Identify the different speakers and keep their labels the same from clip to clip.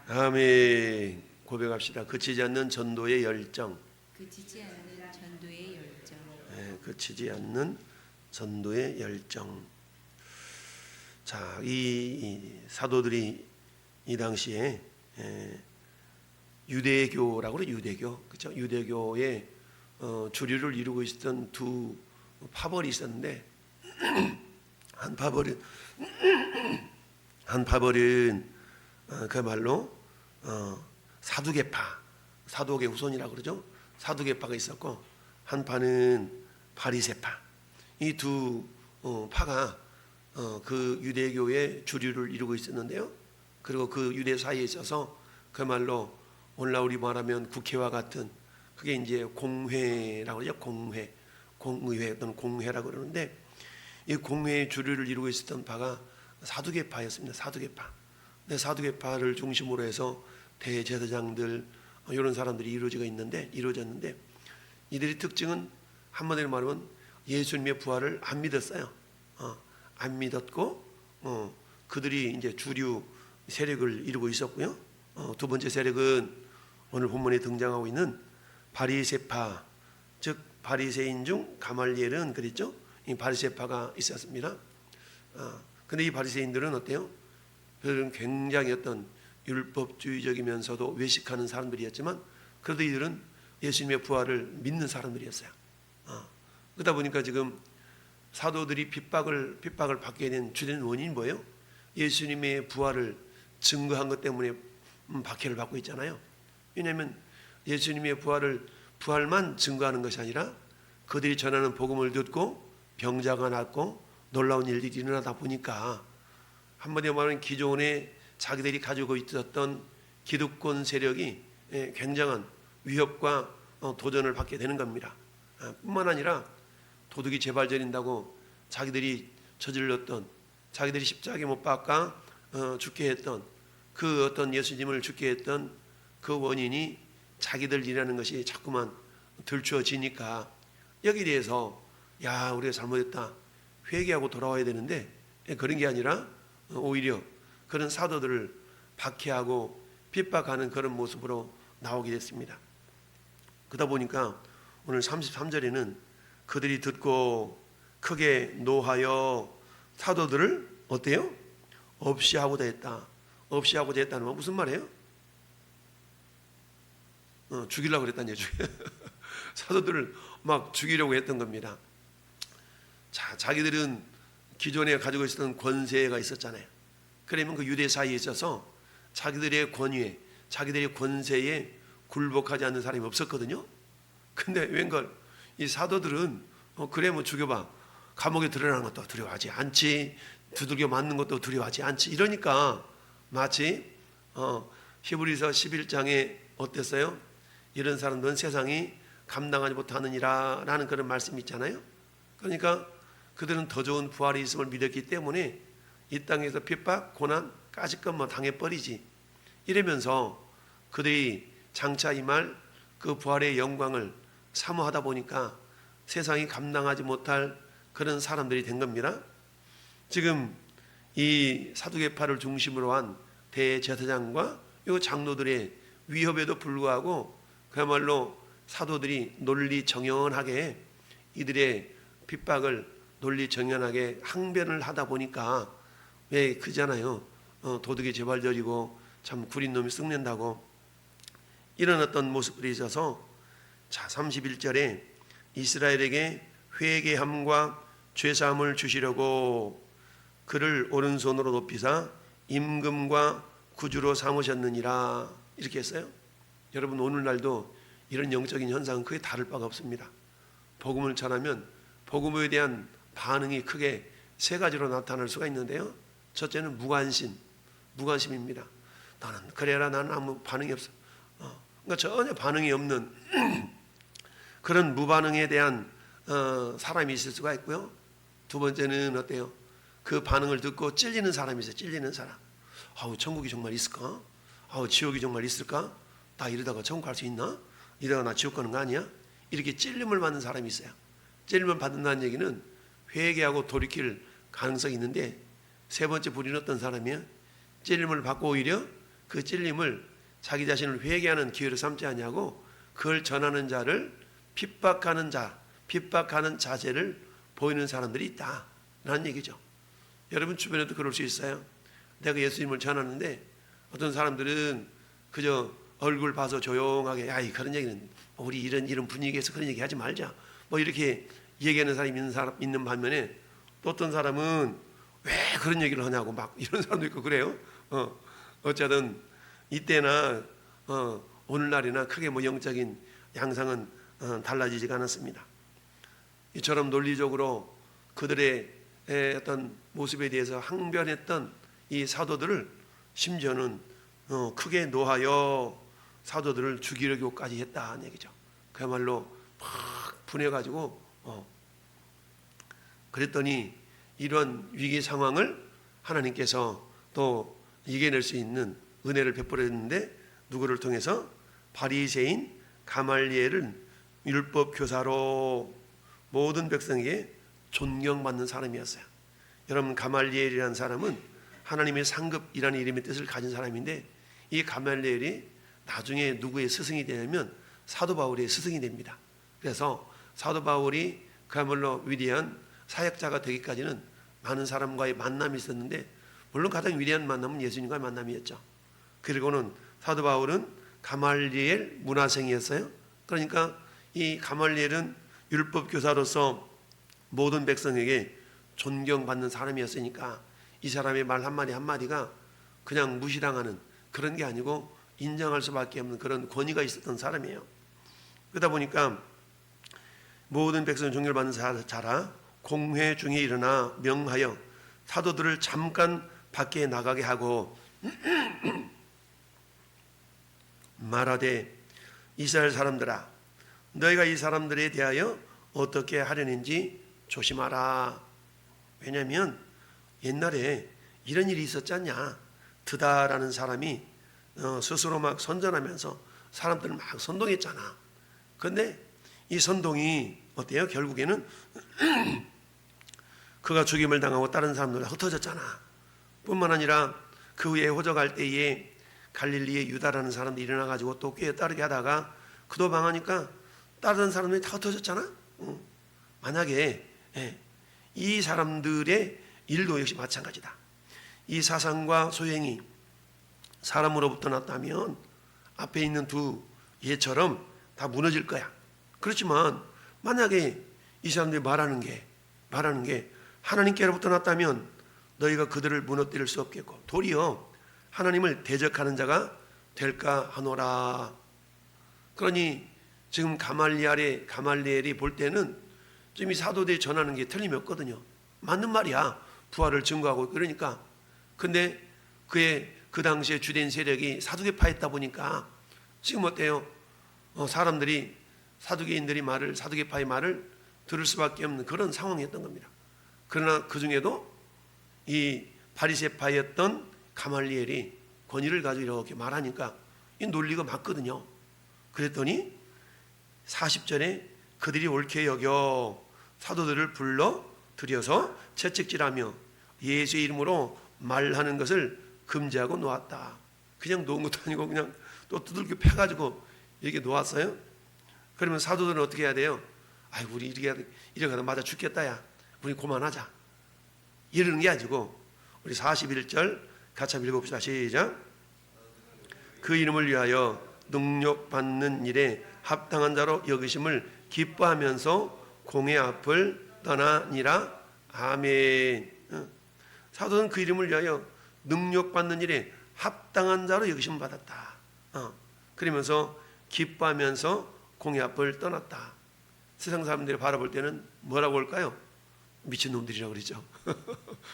Speaker 1: 아멘. 고백합시다. 그치지 않는 전도의 열정.
Speaker 2: 그치지 않는 전도의 열정.
Speaker 1: 그치지 않는 전도의 열정. 자, 이 사도들이 이 당시에 유대교라고 그래. 유대교, 그렇죠? 유대교의 주류를 이루고 있었던 두 파벌이 있었는데 한 파벌은 그야말로 사두개파, 사도계 후손이라고 그러죠. 사두개파가 있었고 한 파는 바리새파. 이 두 파가 그 유대교의 주류를 이루고 있었는데요. 그리고 그 유대 사이에 있어서 그야말로 오늘날 우리 말하면 국회와 같은 그게 이제 공회라고 그러죠. 공의회 또는 공회라고 그러는데 이 공회의 주류를 이루고 있었던 파가 사두개파였습니다. 사두개파. 근데 사두개파를 중심으로 해서 대제사장들 이런 사람들이 이루어졌는데 이들의 특징은 한마디로 말하면 예수님의 부활을 안 믿었어요. 안 믿었고 그들이 이제 주류 세력을 이루고 있었고요. 두 번째 세력은 오늘 본문에 등장하고 있는 바리새파, 즉 바리새인 중 가말리엘은 그랬죠. 이 바리새파가 있었습니다. 근데 이 바리새인들은 어때요? 그들은 굉장히 어떤 율법주의적이면서도 외식하는 사람들이었지만 그래도 이들은 예수님의 부활을 믿는 사람들이었어요. 그러다 보니까 지금 사도들이 핍박을 받게 된 주된 원인이 뭐예요? 예수님의 부활을 증거한 것 때문에 박해를 받고 있잖아요. 왜냐하면 예수님의 부활만 증거하는 것이 아니라 그들이 전하는 복음을 듣고 병자가 낫고 놀라운 일들이 일어나다 보니까 한마디로 말하면 기존에 자기들이 가지고 있었던 기득권 세력이 굉장한 위협과 도전을 받게 되는 겁니다. 뿐만 아니라 도둑이 재발절인다고 자기들이 저질렀던, 자기들이 십자가에 못 박아 죽게 했던 그 어떤 예수님을 죽게 했던 그 원인이 자기들이라는 것이 자꾸만 들추어지니까 여기에 대해서 야, 우리가 잘못했다, 회개하고 돌아와야 되는데 그런 게 아니라 오히려 그런 사도들을 박해하고 핍박하는 그런 모습으로 나오게 됐습니다. 그러다 보니까 오늘 33절에는 그들이 듣고 크게 노하여 사도들을 어때요? 없이 하고자 했다. 없이 하고자 했다는 건 무슨 말이에요? 죽이려고 그랬다는 얘기죠. 사도들을 막 죽이려고 했던 겁니다. 자, 자기들은 기존에 가지고 있었던 권세가 있었잖아요. 그러면 그 유대 사이에 있어서 자기들의 권위에, 자기들의 권세에 굴복하지 않는 사람이 없었거든요. 근데 웬걸 이 사도들은 그래 뭐 죽여봐, 감옥에 들어가는 것도 두려워하지 않지, 두들겨 맞는 것도 두려워하지 않지. 이러니까 마치 히브리서 11장에 어땠어요? 이런 사람들은 세상이 감당하지 못하느니라 라는 그런 말씀이 있잖아요. 그러니까 그들은 더 좋은 부활이 있음을 믿었기 때문에 이 땅에서 핍박, 고난, 까짓것만 당해버리지. 이러면서 그들이 장차 임할 그 부활의 영광을 사모하다 보니까 세상이 감당하지 못할 그런 사람들이 된 겁니다. 지금 이 사두개파를 중심으로 한 대제사장과 이 장로들의 위협에도 불구하고 그야말로 사도들이 논리정연하게 이들의 핍박을 논리정연하게 항변을 하다 보니까 왜 그잖아요. 도둑이 재발절이고 참 구린 놈이 썩낸다고 이런 어떤 모습들이 있어서 자 31절에 이스라엘에게 회개함과 죄사함을 주시려고 그를 오른손으로 높이사 임금과 구주로 삼으셨느니라 이렇게 했어요. 여러분 오늘날도 이런 영적인 현상은 크게 다를 바가 없습니다. 복음을 전하면 복음에 대한 반응이 크게 세 가지로 나타날 수가 있는데요. 첫째는 무관심입니다. 나는 그래라, 나는 아무 반응이 없어. 그러니까 전혀 반응이 없는 그런 무반응에 대한 사람이 있을 수가 있고요. 두 번째는 어때요? 그 반응을 듣고 찔리는 사람이 있어요. 찔리는 사람. 아우, 천국이 정말 있을까? 아우, 지옥이 정말 있을까? 나 이러다가 천국 갈 수 있나? 이러다가 나 지옥 가는 거 아니야? 이렇게 찔림을 받는 사람이 있어요. 찔림을 받는다는 얘기는 회개하고 돌이킬 가능성이 있는데 세 번째 부류는 어떤 사람이에요? 찔림을 받고 오히려 그 찔림을 자기 자신을 회개하는 기회로 삼지 아니하고 그걸 전하는 자를 핍박하는 자세를 보이는 사람들이 있다라는 얘기죠. 여러분 주변에도 그럴 수 있어요. 내가 예수님을 전하는데 어떤 사람들은 그저 얼굴 봐서 조용하게 야, 그런 얘기는 우리 이런 분위기에서 그런 얘기 하지 말자 뭐 이렇게 얘기하는 사람이 있는 반면에 또 어떤 사람은 왜 그런 얘기를 하냐고 막 이런 사람도 있고 그래요. 어쨌든 이때나 오늘날이나 크게 뭐 영적인 양상은 달라지지가 않았습니다. 이처럼 논리적으로 그들의 어떤 모습에 대해서 항변했던 이 사도들을 심지어는 크게 노하여 사도들을 죽이려고까지 했다는 얘기죠. 그야말로 막 분해가지고 그랬더니 이런 위기 상황을 하나님께서 또 이겨낼 수 있는 은혜를 베풀었는데 누구를 통해서? 바리새인 가말리엘은 율법 교사로 모든 백성에게 존경받는 사람이었어요. 여러분 가말리엘이라는 사람은 하나님의 상급이라는 이름의 뜻을 가진 사람인데 이 가말리엘이 나중에 누구의 스승이 되냐면 사도 바울의 스승이 됩니다. 그래서 사도 바울이 그야말로 위대한 사역자가 되기까지는 많은 사람과의 만남이 있었는데 물론 가장 위대한 만남은 예수님과의 만남이었죠. 그리고는 사도 바울은 가말리엘 문화생이었어요. 그러니까 이 가말리엘은 율법 교사로서 모든 백성에게 존경받는 사람이었으니까 이 사람의 말 한마디 한마디가 그냥 무시당하는 그런 게 아니고 인정할 수밖에 없는 그런 권위가 있었던 사람이에요. 그러다 보니까 모든 백성 존경을 받는 자라 공회 중에 일어나 명하여 사도들을 잠깐 밖에 나가게 하고 말하되 이스라엘 사람들아 너희가 이 사람들에 대하여 어떻게 하려는지 조심하라. 왜냐하면 옛날에 이런 일이 있었지 않냐. 드다라는 사람이 스스로 막 선전하면서 사람들을 막 선동했잖아. 그런데 이 선동이 어때요? 결국에는 그가 죽임을 당하고 다른 사람들 흩어졌잖아. 뿐만 아니라 그 후에 호적할 때에 갈릴리의 유다라는 사람들이 일어나가지고 또 꽤 따르게 하다가 그도 망하니까 다른 사람들이 다 흩어졌잖아. 만약에 이 사람들의 일도 역시 마찬가지다. 이 사상과 소행이 사람으로부터 났다면 앞에 있는 두 예처럼 다 무너질 거야. 그렇지만 만약에 이 사람들이 말하는 게 하나님께로부터 났다면 너희가 그들을 무너뜨릴 수 없겠고 도리어 하나님을 대적하는 자가 될까 하노라. 그러니 지금 가말리엘이 볼 때는 지금 이 사도들이 전하는 게 틀림이 없거든요. 맞는 말이야. 부활을 증거하고 그러니까. 근데 그 당시에 주된 세력이 사두개파였다 보니까 지금 어때요? 사람들이 사두개파의 말을 들을 수밖에 없는 그런 상황이었던 겁니다. 그러나 그 중에도 이 바리새파였던 가말리엘이 권위를 가지고 이렇게 말하니까 이 논리가 맞거든요. 그랬더니 40절에 그들이 옳게 여겨 사도들을 불러 들여서 채찍질하며 예수의 이름으로 말하는 것을 금지하고 놓았다. 그냥 놓은 것도 아니고 그냥 또 두들겨 패가지고 이렇게 놓았어요. 그러면 사도들은 어떻게 해야 돼요? 아이고 우리 이렇게 하다 맞아 죽겠다 야. 우리 그만하자. 이러는 게 아니고 우리 41절 같이 한번 읽어봅시다. 시작. 그 이름을 위하여 능력받는 일에 합당한 자로 여기심을 기뻐하면서 공의 앞을 떠나니라. 아멘. 사도는 그 이름을 위하여 능력받는 일에 합당한 자로 여기심을 받았다. 그러면서 기뻐하면서 공의 앞을 떠났다. 세상 사람들이 바라볼 때는 뭐라고 할까요? 미친놈들이라고 그러죠.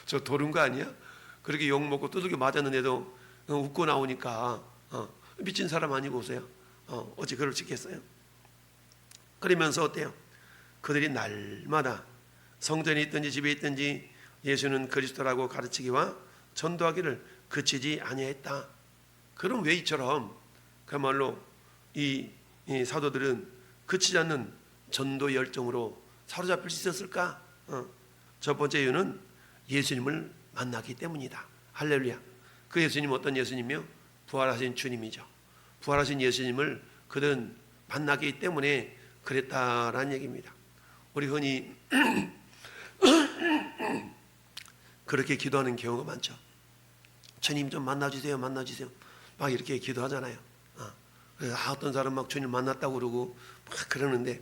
Speaker 1: 저 도른 거 아니야? 그렇게 욕먹고 두들겨 맞았는데도 웃고 나오니까 미친 사람 아니고 오세요. 어찌 그럴 수 있겠어요? 그러면서 어때요? 그들이 날마다 성전에 있든지 집에 있든지 예수는 그리스도라고 가르치기와 전도하기를 그치지 아니했다. 그럼 왜 이처럼 그야말로 이 사도들은 그치지 않는 전도 열정으로 사로잡힐 수 있었을까? 첫 번째 이유는 예수님을 만났기 때문이다. 할렐루야. 그 예수님 어떤 예수님이요? 부활하신 주님이죠. 부활하신 예수님을 그들은 만나기 때문에 그랬다라는 얘기입니다. 우리 흔히 그렇게 기도하는 경우가 많죠. 주님 좀 만나주세요, 만나주세요. 막 이렇게 기도하잖아요. 그래서 어떤 사람 막 주님 만났다고 그러고 막 그러는데,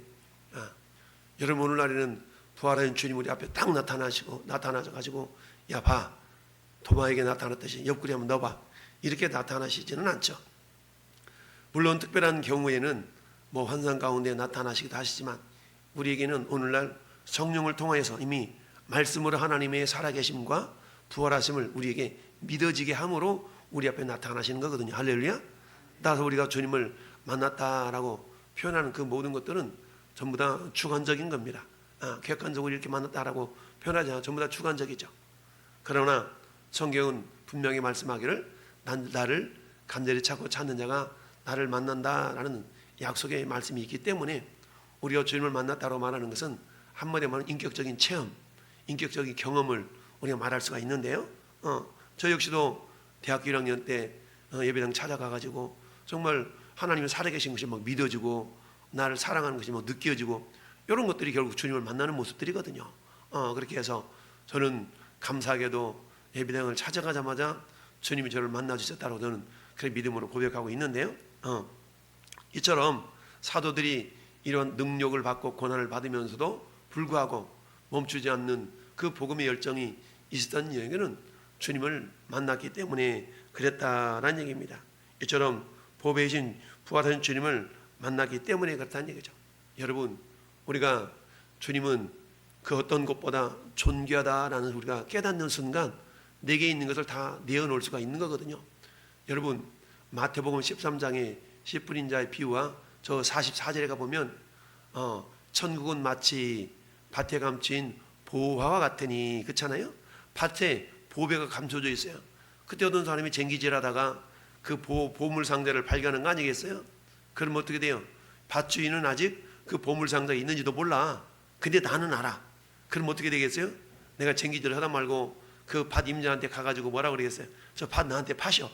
Speaker 1: 여러분 오늘날에는 부활하신 주님 우리 앞에 딱 나타나셔가지고 야 봐, 도마에게 나타났듯이 옆구리 한번 넣어봐, 이렇게 나타나시지는 않죠. 물론 특별한 경우에는 뭐 환상 가운데 나타나시기도 하시지만 우리에게는 오늘날 성령을 통하여서 이미 말씀으로 하나님의 살아계심과 부활하심을 우리에게 믿어지게 함으로 우리 앞에 나타나시는 거거든요. 할렐루야. 따라서 우리가 주님을 만났다라고 표현하는 그 모든 것들은 전부 다 주관적인 겁니다. 객관적으로 이렇게 만났다라고 표현하지 않아. 전부 다 주관적이죠. 그러나 성경은 분명히 말씀하기를 나를 간절히 찾고 찾는 자가 나를 만난다라는 약속의 말씀이 있기 때문에 우리가 주님을 만났다고 말하는 것은 한마디로 말하면 인격적인 체험, 인격적인 경험을 우리가 말할 수가 있는데요. 저 역시도 대학교 1학년 때 예배당 찾아가가지고 정말 하나님이 살아계신 것이 막 믿어지고 나를 사랑하는 것이 막 느껴지고 이런 것들이 결국 주님을 만나는 모습들이거든요. 그렇게 해서 저는 감사하게도 예배당을 찾아가자마자 주님이 저를 만나주셨다고 저는 그런 믿음으로 고백하고 있는데요. 이처럼 사도들이 이런 능력을 받고 고난을 받으면서도 불구하고 멈추지 않는 그 복음의 열정이 있었던 이유는 주님을 만났기 때문에 그랬다라는 얘기입니다. 이처럼 보배이신 부활하신 주님을 만났기 때문에 그렇다는 얘기죠. 여러분, 우리가 주님은 그 어떤 것보다 존귀하다라는 우리가 깨닫는 순간 내게 있는 것을 다 내어놓을 수가 있는 거거든요. 여러분, 마태복음 13장의 10분인 자의 비유와 저 44절에 가보면 천국은 마치 밭에 감추인 보화와 같으니, 그렇잖아요. 밭에 보배가 감춰져 있어요. 그때 어떤 사람이 쟁기질하다가 그 보물 상자를 발견한 거 아니겠어요? 그럼 어떻게 돼요? 밭 주인은 아직 그 보물 상자가 있는지도 몰라. 근데 나는 알아. 그럼 어떻게 되겠어요? 내가 쟁기질을 하다 말고 그 밭 임자한테 가가지고 뭐라 그러겠어요? 저 밭 나한테 파셔,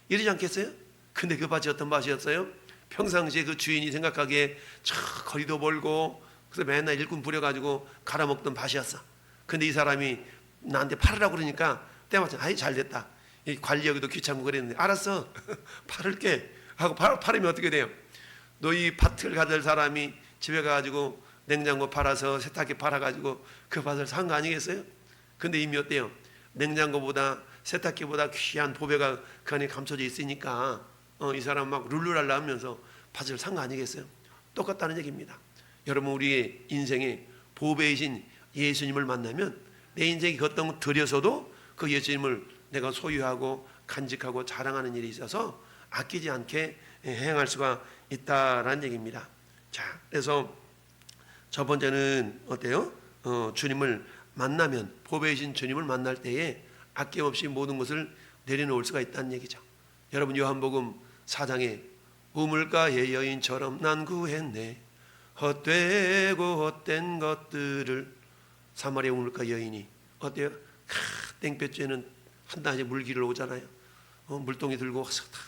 Speaker 1: 이러지 않겠어요? 근데 그 밭이 어떤 밭이었어요? 평상시에 그 주인이 생각하기에 저 거리도 멀고 그래서 맨날 일꾼 부려가지고 갈아먹던 밭이었어. 근데 이 사람이 나한테 팔으라고 그러니까 때마침 아이 잘됐다, 이 관리하기도 귀찮고 그랬는데 알았어 팔을게 하고 팔으면 어떻게 돼요? 너 이 밭을 가질 사람이 집에 가가지고 냉장고 팔아서 세탁기 팔아가지고 그 밭을 산 거 아니겠어요? 근데 이미 어때요? 냉장고보다 세탁기보다 귀한 보배가 그 안에 감춰져 있으니까 이 사람 막 룰루랄라 하면서 밭을 산 거 아니겠어요? 똑같다는 얘기입니다. 여러분, 우리의 인생에 보배이신 예수님을 만나면 내 인생이 어떤 거 들여서도 그 예수님을 내가 소유하고 간직하고 자랑하는 일이 있어서 아끼지 않게 행할 수가 있다라는 얘기입니다. 자, 그래서 첫 번째는 어때요? 주님을 만나면, 보배이신 주님을 만날 때에 아낌없이 모든 것을 내려놓을 수가 있다는 얘기죠. 여러분, 요한복음 4장에 우물가의 여인처럼 난 구했네, 헛되고 헛된 것들을. 사마리아 우물가 여인이 어때요? 땡볕에는 한 달에 물기를 오잖아요. 물동이 들고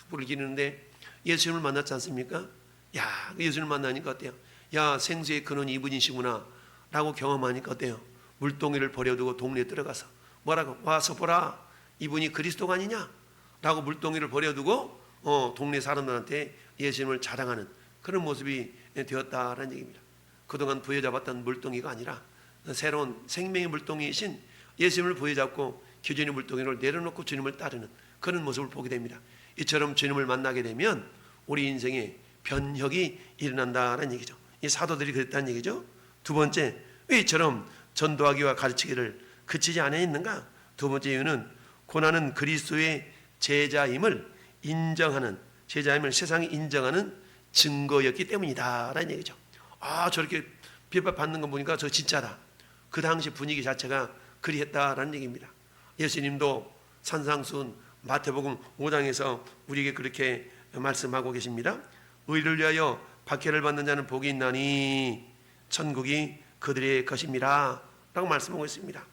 Speaker 1: 물을 기르는데 예수님을 만났지 않습니까? 야, 예수님을 만나니까 어때요? 야, 생수의 근원이 이분이시구나 라고 경험하니까 어때요? 물동이를 버려두고 동네에 들어가서 뭐라고? 와서 보라, 이분이 그리스도가 아니냐 라고 물동이를 버려두고 동네 사람들한테 예수님을 자랑하는 그런 모습이 되었다라는 얘기입니다. 그동안 부여잡았던 물동이가 아니라 새로운 생명의 물동이신 예수님을 부여잡고 기존의 물동이를 내려놓고 주님을 따르는 그런 모습을 보게 됩니다. 이처럼 주님을 만나게 되면 우리 인생에 변혁이 일어난다는 얘기죠. 이 사도들이 그랬다는 얘기죠. 두 번째, 왜 이처럼 전도하기와 가르치기를 그치지 않아 있는가? 두 번째 이유는 고난은 그리스도의 제자임을 인정하는, 제자임을 세상이 인정하는 증거였기 때문이다 라는 얘기죠. 저렇게 비판받는 거 보니까 저 진짜다. 그 당시 분위기 자체가 그리했다라는 얘기입니다. 예수님도 산상수훈 마태복음 5장에서 우리에게 그렇게 말씀하고 계십니다. 의를 위하여 박해를 받는 자는 복이 있나니 천국이 그들의 것입니다 라고 말씀하고 있습니다.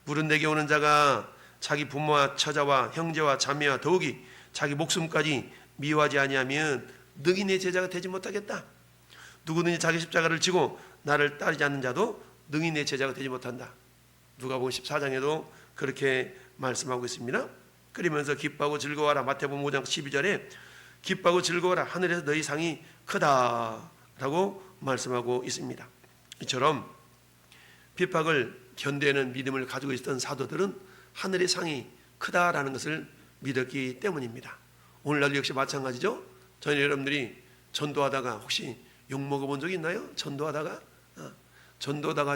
Speaker 1: 물은 내게 오는 자가 자기 부모와 처자와 형제와 자매와 더욱이 자기 목숨까지 미워하지 아니하면 능히 내 제자가 되지 못하겠다. 누구든지 자기 십자가를 지고 나를 따르지 않는 자도 능히 내 제자가 되지 못한다. 누가복음 14장에도 그렇게 말씀하고 있습니다. 그러면서 기뻐하고 즐거워하라. 마태복음 5장 12절에 기뻐하고 즐거워하라. 하늘에서 너희 상이 크다라고 말씀하고 있습니다. 이처럼 핍박을 견뎌내는 믿음을 가지고 있었던 사도들은 하늘의 상이 크다라는 것을 믿었기 때문입니다. 오늘날도 역시 마찬가지죠. 저희 여러분들이 전도하다가 혹시 욕 먹어본 적이 있나요? 전도하다가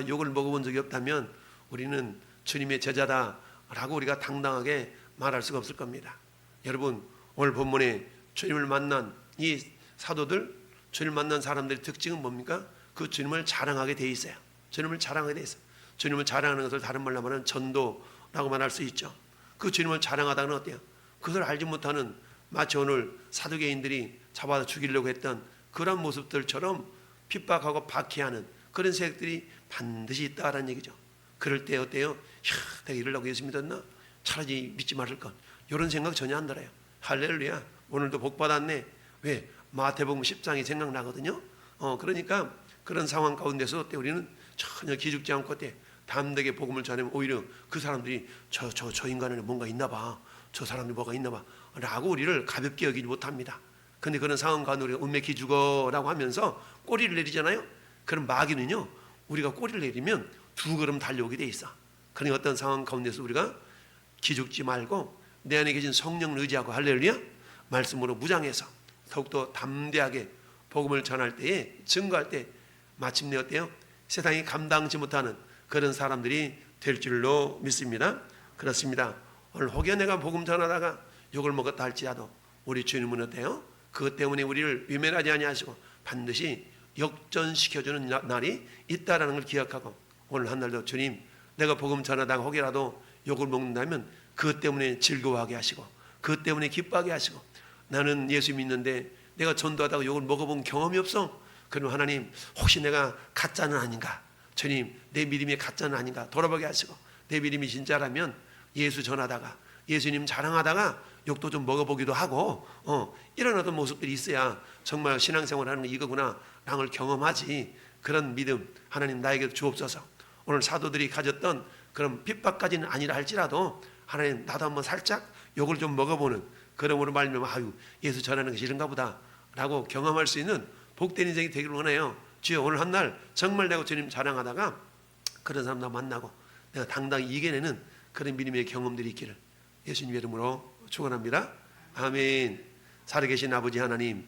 Speaker 1: 욕을 먹어본 적이 없다면 우리는 주님의 제자다라고 우리가 당당하게 말할 수가 없을 겁니다. 여러분, 오늘 본문에 주님을 만난 이 사도들, 주님을 만난 사람들의 특징은 뭡니까? 그 주님을 자랑하게 돼 있어요. 주님을 자랑하게 돼 있어요. 주님을 자랑하는 것을 다른 말로 말하면 전도라고 말할 수 있죠. 그 주님을 자랑하다는 어때요? 그것을 알지 못하는 마치 오늘 사두개인들이 잡아서 죽이려고 했던 그런 모습들처럼 핍박하고 박해하는 그런 세력들이 반드시 있다라는 얘기죠. 그럴 때 어때요? 내가 이러려고 예수 믿었나? 차라리 믿지 말을 것. 이런 생각 전혀 안 들어요. 할렐루야. 오늘도 복 받았네. 왜? 마태복음 10장이 생각나거든요. 그러니까 그런 상황 가운데서 어때? 우리는 전혀 기죽지 않고 어때? 담대하게 복음을 전하면 오히려 그 사람들이 저 인간에는 뭔가 있나 봐. 저 사람이 뭐가 있나 봐. 라고 우리를 가볍게 여기지 못합니다. 근데 그런 상황 가운데 우리가 은맥히 죽어라고 하면서 꼬리를 내리잖아요. 그럼 마귀는요, 우리가 꼬리를 내리면 두 걸음 달려오게 돼 있어. 그러니 어떤 상황 가운데서 우리가 기죽지 말고 내 안에 계신 성령을 의지하고 할렐루야 말씀으로 무장해서 더욱더 담대하게 복음을 전할 때에 증거할 때 마침내 어때요? 세상이 감당치 못하는 그런 사람들이 될 줄로 믿습니다. 그렇습니다. 오늘 혹여 내가 복음 전하다가 욕을 먹었다 할지라도 우리 주님은 어때요? 그것 때문에 우리를 외면하지 아니하시고 반드시 역전시켜주는 날이 있다라는 걸 기억하고 오늘 한 날도 주님, 내가 복음 전하다가 혹여라도 욕을 먹는다면 그것 때문에 즐거워하게 하시고 그것 때문에 기뻐하게 하시고 나는 예수 믿는데 내가 전도하다가 욕을 먹어본 경험이 없어. 그럼 하나님, 혹시 내가 가짜는 아닌가? 주님, 내 믿음이 가짜는 아닌가? 돌아보게 하시고 내 믿음이 진짜라면 예수 전하다가 예수님 자랑하다가 욕도 좀 먹어보기도 하고 이런 어떤 모습들이 있어야 정말 신앙생활하는 게 이거구나 라는 걸 경험하지. 그런 믿음 하나님 나에게 주옵소서. 오늘 사도들이 가졌던 그런 핍박까지는 아니라 할지라도 하나님, 나도 한번 살짝 욕을 좀 먹어보는 그러므로 말미암아 아유 예수 전하는 것이 이런가 보다 라고 경험할 수 있는 복된 인생이 되기를 원해요. 주여, 오늘 한 날 정말 내가 주님 자랑하다가 그런 사람 나 만나고 내가 당당히 이겨내는 그런 믿음의 경험들이 있기를 예수님 이름으로 축원합니다. 아멘. 살아계신 아버지 하나님,